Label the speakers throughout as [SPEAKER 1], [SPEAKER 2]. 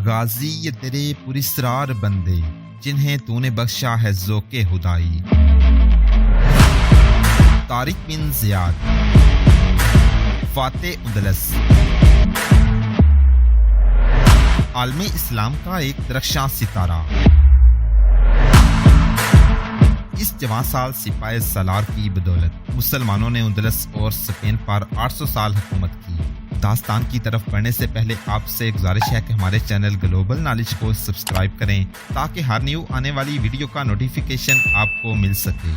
[SPEAKER 1] غازی یہ تیرے پراسرار بندے جنہیں تو نے بخشا ہے ذوق خدائی۔ طارق بن زیاد، فاتح اندلس، عالم اسلام کا ایک درخشاں ستارہ۔ اس جوان سال سپاہ سالار کی بدولت مسلمانوں نے اندلس اور اسپین پر 800 سال حکومت کی۔ داستان کی طرف بڑھنے سے پہلے آپ سے گزارش ہے کہ ہمارے چینل گلوبل نالج کو سبسکرائب کریں تاکہ ہر نیو آنے والی ویڈیو کا نوٹیفیکیشن آپ کو مل سکے۔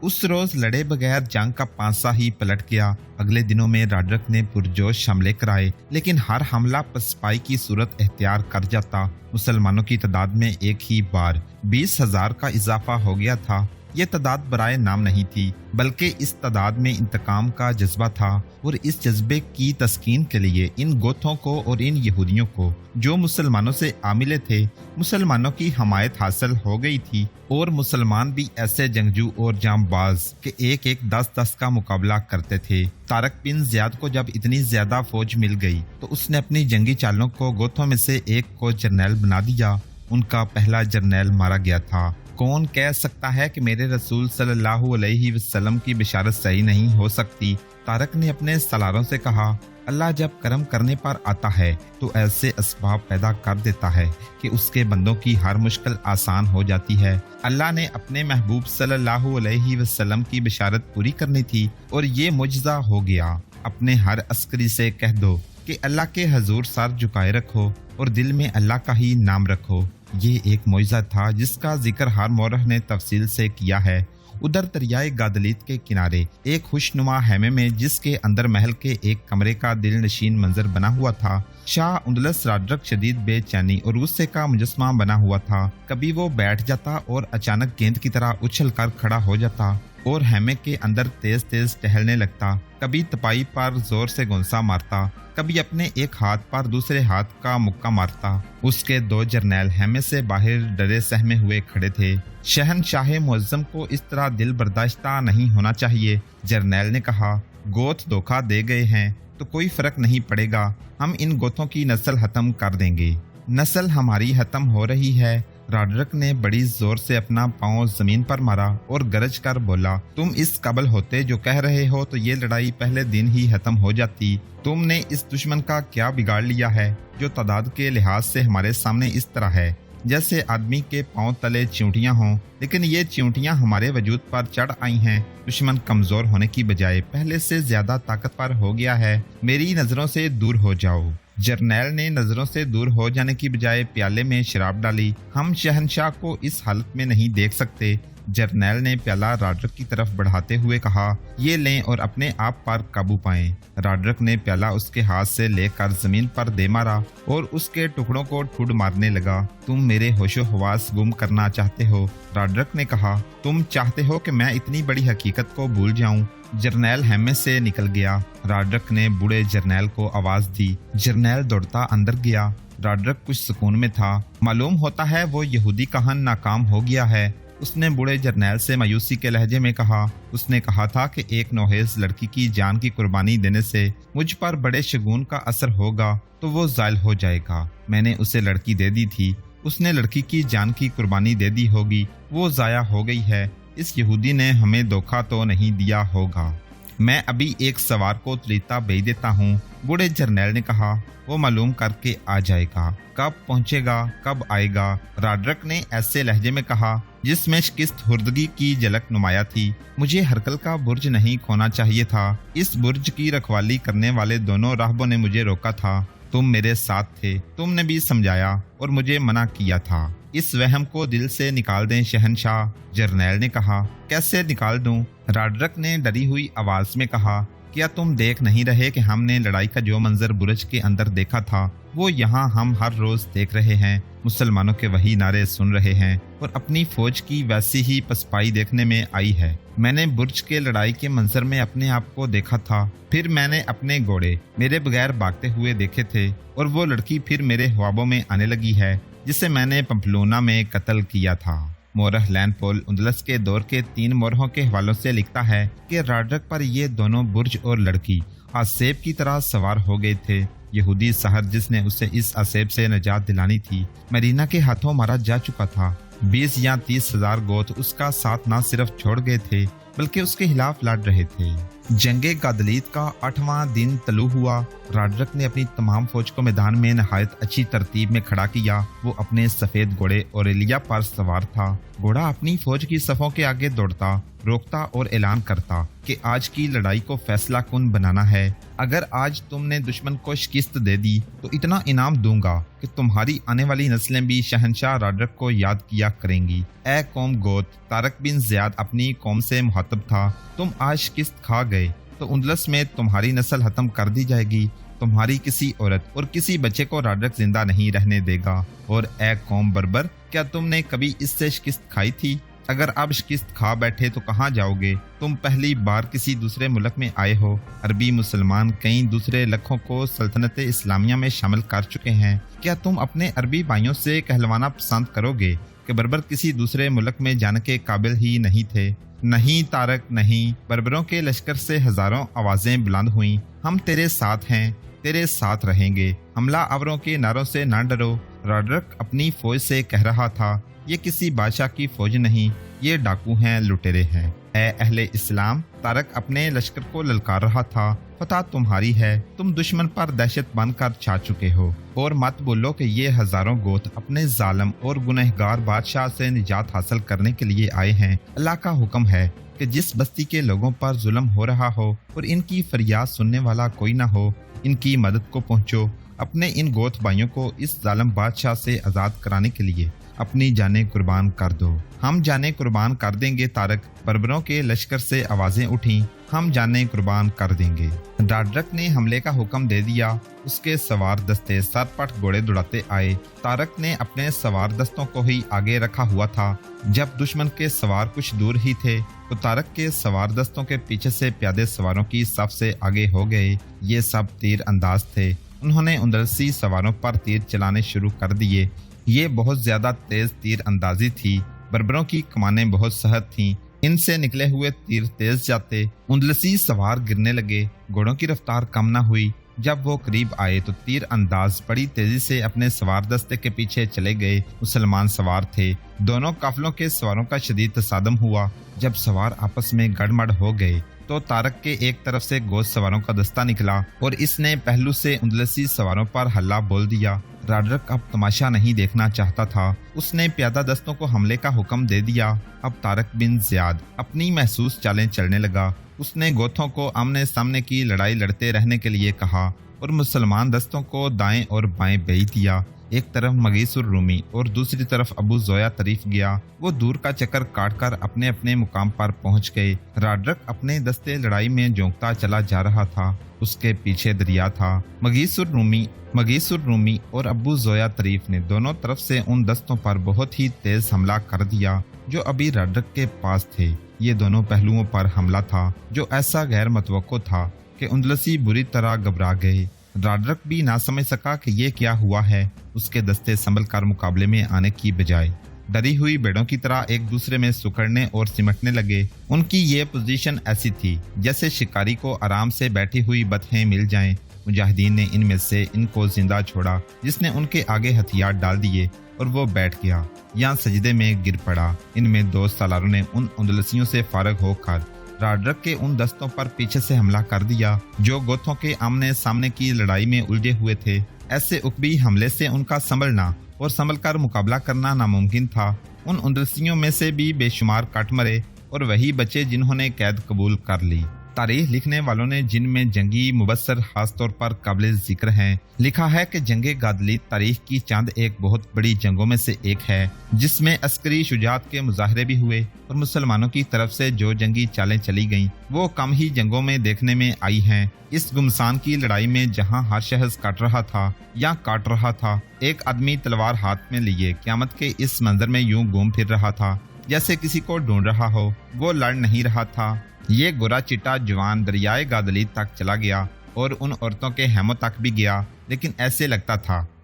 [SPEAKER 1] اس روز لڑے بغیر جنگ کا پانسا ہی پلٹ گیا۔ اگلے دنوں میں راڈرک نے پرجوش حملے کرائے، لیکن ہر حملہ پسپائی کی صورت اختیار کر جاتا۔ مسلمانوں کی تعداد میں ایک ہی بار 20,000 کا اضافہ ہو گیا تھا۔ یہ تعداد برائے نام نہیں تھی، بلکہ اس تعداد میں انتقام کا جذبہ تھا، اور اس جذبے کی تسکین کے لیے ان گوتھوں کو اور ان یہودیوں کو جو مسلمانوں سے عاملے تھے، مسلمانوں کی حمایت حاصل ہو گئی تھی، اور مسلمان بھی ایسے جنگجو اور جام باز کہ ایک 10 کا مقابلہ کرتے تھے۔ طارق بن زیاد کو جب اتنی زیادہ فوج مل گئی تو اس نے اپنی جنگی چالوں کو گوتھوں میں سے ایک کو جرنیل بنا دیا۔ ان کا پہلا جرنیل مارا گیا تھا۔ کون کہہ سکتا ہے کہ میرے رسول صلی اللہ علیہ وسلم کی بشارت صحیح نہیں ہو سکتی؟ طارق نے اپنے سالاروں سے کہا، اللہ جب کرم کرنے پر آتا ہے تو ایسے اسباب پیدا کر دیتا ہے کہ اس کے بندوں کی ہر مشکل آسان ہو جاتی ہے۔ اللہ نے اپنے محبوب صلی اللہ علیہ وسلم کی بشارت پوری کرنی تھی، اور یہ معجزہ ہو گیا۔ اپنے ہر عسکری سے کہہ دو کہ اللہ کے حضور سر جھکائے رکھو اور دل میں اللہ کا ہی نام رکھو۔ یہ ایک معجزہ تھا جس کا ذکر ہر مورخ نے تفصیل سے کیا ہے۔ ادھر دریائے گادلیت کے کنارے ایک خوشنما خیمے میں، جس کے اندر محل کے ایک کمرے کا دل نشین منظر بنا ہوا تھا، شاہ اندلس راڈرک شدید بے چینی اور غصے کا مجسمہ بنا ہوا تھا۔ کبھی وہ بیٹھ جاتا اور اچانک گیند کی طرح اچھل کر کھڑا ہو جاتا اور خیمے کے اندر تیز تیز ٹہلنے لگتا۔ کبھی تپائی پر زور سے گونسا مارتا، کبھی اپنے ایک ہاتھ پر دوسرے ہاتھ کا مکہ مارتا۔ اس کے 2 جرنیل خیمے سے باہر ڈرے سہمے ہوئے کھڑے تھے۔ شہنشاہ معظم کو اس طرح دل برداشتہ نہیں ہونا چاہیے۔ جرنیل نے کہا، گوت دھوکہ دے گئے ہیں تو کوئی فرق نہیں پڑے گا، ہم ان گوتھوں کی نسل ختم کر دیں گے۔ نسل ہماری ختم ہو رہی ہے۔ راڈرک نے بڑی زور سے اپنا پاؤں زمین پر مارا اور گرج کر بولا، تم اس قابل ہوتے جو کہہ رہے ہو تو یہ لڑائی پہلے دن ہی ختم ہو جاتی۔ تم نے اس دشمن کا کیا بگاڑ لیا ہے جو تعداد کے لحاظ سے ہمارے سامنے اس طرح ہے جیسے آدمی کے پاؤں تلے چیونٹیاں ہوں، لیکن یہ چیونٹیاں ہمارے وجود پر چڑھ آئی ہیں۔ دشمن کمزور ہونے کی بجائے پہلے سے زیادہ طاقتور ہو گیا ہے۔ میری نظروں سے دور ہو جاؤ۔ جرنیل نے نظروں سے دور ہو جانے کی بجائے پیالے میں شراب ڈالی۔ ہم شہنشاہ کو اس حالت میں نہیں دیکھ سکتے۔ جرنیل نے پیالہ راڈرک کی طرف بڑھاتے ہوئے کہا، یہ لیں اور اپنے آپ پر قابو پائیں۔ راڈرک نے پیالہ اس کے ہاتھ سے لے کر زمین پر دے مارا اور اس کے ٹکڑوں کو ٹھوڈ مارنے لگا۔ تم میرے ہوش و حواس گم کرنا چاہتے ہو، راڈرک نے کہا۔ تم چاہتے ہو کہ میں اتنی بڑی حقیقت کو بھول جاؤں؟ جرنیل خیمے سے نکل گیا۔ راڈرک نے بوڑھے جرنیل کو آواز دی۔ جرنیل دوڑتا اندر گیا۔ راڈرک کچھ سکون میں تھا۔ معلوم ہوتا ہے وہ یہودی کہن ناکام ہو گیا ہے، اس نے بوڑھے جرنیل سے مایوسی کے لہجے میں کہا۔ اس نے کہا تھا کہ ایک نوحیز لڑکی کی جان کی قربانی دینے سے مجھ پر بڑے شگون کا اثر ہوگا تو وہ زائل ہو جائے گا۔ میں نے اسے لڑکی دے دی تھی، اس نے لڑکی کی جان کی قربانی دے دی ہوگی، وہ ضائع ہو گئی ہے۔ اس یہودی نے ہمیں دھوکہ تو نہیں دیا ہوگا۔ میں ابھی ایک سوار کو تلیتا بھیج دیتا ہوں، بوڑھے جرنیل نے کہا۔ وہ معلوم کر کے آ جائے گا، کب پہنچے گا، کب آئے گا، راڈرک نے ایسے لہجے میں کہا جس میں شکست خوردگی کی جھلک نمایاں تھی۔ مجھے ہرکل کا برج نہیں کھونا چاہیے تھا۔ اس برج کی رکھوالی کرنے والے دونوں راہبوں نے مجھے روکا تھا۔ تم میرے ساتھ تھے، تم نے بھی سمجھایا اور مجھے منع کیا تھا۔ اس وہم کو دل سے نکال دیں شہنشاہ، جرنیل نے کہا۔ کیسے نکال دوں؟ راڈرک نے ڈری ہوئی آواز میں کہا۔ کیا تم دیکھ نہیں رہے کہ ہم نے لڑائی کا جو منظر برج کے اندر دیکھا تھا وہ یہاں ہم ہر روز دیکھ رہے ہیں، مسلمانوں کے وہی نعرے سن رہے ہیں، اور اپنی فوج کی ویسی ہی پسپائی دیکھنے میں آئی ہے۔ میں نے برج کے لڑائی کے منظر میں اپنے آپ کو دیکھا تھا، پھر میں نے اپنے گھوڑے میرے بغیر بھاگتے ہوئے دیکھے تھے، اور وہ لڑکی پھر میرے خوابوں میں آنے لگی ہے جسے میں نے پمپلونا میں قتل کیا تھا۔ مورخ لین پول اندلس کے دور کے 3 مورخوں کے حوالوں سے لکھتا ہے کہ راڈرک پر یہ دونوں برج اور لڑکی آسیب کی طرح سوار ہو گئے تھے۔ یہودی سحر جس نے اسے اس آسیب سے نجات دلانی تھی مرینا کے ہاتھوں مارا جا چکا تھا۔ 20 یا 30 ہزار گوت اس کا ساتھ نہ صرف چھوڑ گئے تھے بلکہ اس کے خلاف لڑ رہے تھے۔ جنگ گادلیت کا 8واں دن طلوع ہوا۔ راڈرک نے اپنی تمام فوج کو میدان میں نہایت اچھی ترتیب میں کھڑا کیا۔ وہ اپنے سفید گھوڑے اوریلیا پر سوار تھا۔ گھوڑا اپنی فوج کی صفوں کے آگے دوڑتا، روکتا اور اعلان کرتا کہ آج کی لڑائی کو فیصلہ کن بنانا ہے۔ اگر آج تم نے دشمن کو شکست دے دی تو اتنا انعام دوں گا کہ تمہاری آنے والی نسلیں بھی شہنشاہ راڈرک کو یاد کیا کریں گی۔ اے قوم گوت، طارق بن زیاد اپنی قوم سے مخاطب تھا، تم آج شکست کھا گئے تو اندلس میں تمہاری نسل ختم کر دی جائے گی۔ تمہاری کسی عورت اور کسی بچے کو راڈرک زندہ نہیں رہنے دے گا۔ اور اے قوم بربر، کیا تم نے کبھی اس سے شکست کھائی تھی؟ اگر اب شکست کھا بیٹھے تو کہاں جاؤ گے؟ تم پہلی بار کسی دوسرے ملک میں آئے ہو۔ عربی مسلمان کئی دوسرے لکھوں کو سلطنت اسلامیہ میں شامل کر چکے ہیں۔ کیا تم اپنے عربی بھائیوں سے کہلوانا پسند کرو گے کہ بربر کسی دوسرے ملک میں جانے کے قابل ہی نہیں تھے؟ نہیں طارق نہیں۔ بربروں کے لشکر سے ہزاروں آوازیں بلند ہوئیں، ہم تیرے ساتھ ہیں، تیرے ساتھ رہیں گے، حملہ آوروں کے نعروں سے نہ ڈرو۔ راڈرک اپنی فوج سے کہہ رہا تھا، یہ کسی بادشاہ کی فوج نہیں، یہ ڈاکو ہیں، لٹیرے ہیں۔ اے اہل اسلام، طارق اپنے لشکر کو للکار رہا تھا، فتح تمہاری ہے، تم دشمن پر دہشت بن کر چھا چکے ہو، اور مت بولو کہ یہ ہزاروں گوت اپنے ظالم اور گنہگار بادشاہ سے نجات حاصل کرنے کے لیے آئے ہیں۔ اللہ کا حکم ہے کہ جس بستی کے لوگوں پر ظلم ہو رہا ہو اور ان کی فریاد سننے والا کوئی نہ ہو، ان کی مدد کو پہنچو۔ اپنے ان گوت بھائیوں کو اس ظالم بادشاہ سے آزاد کرانے کے لیے اپنی جانیں قربان کر دو۔ ہم جانیں قربان کر دیں گے طارق، بربروں کے لشکر سے آوازیں اٹھیں، ہم جانیں قربان کر دیں گے۔ راڈرک نے حملے کا حکم دے دیا۔ اس کے سوار دستے سر پٹ گھوڑے دوڑاتے آئے۔ طارق نے اپنے سوار دستوں کو ہی آگے رکھا ہوا تھا۔ جب دشمن کے سوار کچھ دور ہی تھے تو طارق کے سوار دستوں کے پیچھے سے پیادے سواروں کی صف سے آگے ہو گئے۔ یہ سب تیر انداز تھے۔ انہوں نے اندلسی سواروں پر تیر چلانے شروع کر دیے۔ یہ بہت زیادہ تیز تیر اندازی تھی۔ بربروں کی کمانیں بہت سخت تھیں، ان سے نکلے ہوئے تیر تیز جاتے۔ اندلسی سوار گرنے لگے، گھوڑوں کی رفتار کم نہ ہوئی۔ جب وہ قریب آئے تو تیر انداز بڑی تیزی سے اپنے سوار دستے کے پیچھے چلے گئے۔ مسلمان سوار تھے۔ دونوں قافلوں کے سواروں کا شدید تصادم ہوا۔ جب سوار آپس میں گڑمڑ ہو گئے تو طارق کے ایک طرف سے گوشت سواروں کا دستہ نکلا اور اس نے پہلو سے اندلسی سواروں پر حلہ بول دیا۔ راڈرک اب تماشا نہیں دیکھنا چاہتا تھا۔ اس نے پیادہ دستوں کو حملے کا حکم دے دیا۔ اب طارق بن زیاد اپنی محسوس چالیں چلنے لگا۔ اس نے گوتھوں کو آمنے سامنے کی لڑائی لڑتے رہنے کے لیے کہا اور مسلمان دستوں کو دائیں اور بائیں بھیج دیا۔ ایک طرف مغیث الرومی اور دوسری طرف ابو زویا طریف گیا۔ وہ دور کا چکر کاٹ کر اپنے اپنے مقام پر پہنچ گئے۔ راڈرک اپنے دستے لڑائی میں جونکتا چلا جا رہا تھا۔ اس کے پیچھے دریا تھا۔ مغیث الرومی اور ابو زویا طریف نے دونوں طرف سے ان دستوں پر بہت ہی تیز حملہ کر دیا جو ابھی راڈرک کے پاس تھے۔ یہ دونوں پہلوؤں پر حملہ تھا جو ایسا غیر متوقع تھا کہ اندلسی بری طرح گھبرا گئے۔ راڈرک بھی نہ سمجھ سکا کہ یہ کیا ہوا ہے۔ اس کے دستے سنبھل کر مقابلے میں آنے کی بجائے ڈری ہوئی بھیڑوں کی طرح ایک دوسرے میں سکڑنے اور سمٹنے لگے۔ ان کی یہ پوزیشن ایسی تھی جیسے شکاری کو آرام سے بیٹھی ہوئی بطخیں مل جائیں۔ مجاہدین نے ان میں سے ان کو زندہ چھوڑا جس نے ان کے آگے ہتھیار ڈال دیے اور وہ بیٹھ گیا یا سجدے میں گر پڑا۔ ان میں 2 سالاروں نے ان اندلسیوں سے فارغ ہو کر راڈرک کے ان دستوں پر پیچھے سے حملہ کر دیا جو گوتھوں کے آمنے سامنے کی لڑائی میں الجھے ہوئے تھے۔ ایسے عقبی حملے سے ان کا سنبھلنا اور سنبھل کر مقابلہ کرنا ناممکن تھا۔ ان اندلسیوں میں سے بھی بے شمار کٹ مرے اور وہی بچے جنہوں نے قید قبول کر لی۔ تاریخ لکھنے والوں نے جن میں جنگی مبصر خاص طور پر قابل ذکر ہیں لکھا ہے کہ جنگ گادلیت تاریخ کی چاند ایک بہت بڑی جنگوں میں سے ایک ہے جس میں عسکری شجاعت کے مظاہرے بھی ہوئے اور مسلمانوں کی طرف سے جو جنگی چالیں چلی گئیں وہ کم ہی جنگوں میں دیکھنے میں آئی ہیں۔ اس گمسان کی لڑائی میں جہاں ہر شخص کٹ رہا تھا یا کاٹ رہا تھا، ایک آدمی تلوار ہاتھ میں لیے قیامت کے اس منظر میں یوں گھوم پھر رہا تھا جیسے کسی کو ڈھونڈ رہا ہو۔ وہ لڑ نہیں رہا تھا۔ یہ گورا چٹا جوان دریائے گادلیت تک چلا گیا اور ان عورتوں کے خیموں تک بھی گیا، لیکن ایسے لگتا تھا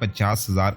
[SPEAKER 1] 50,000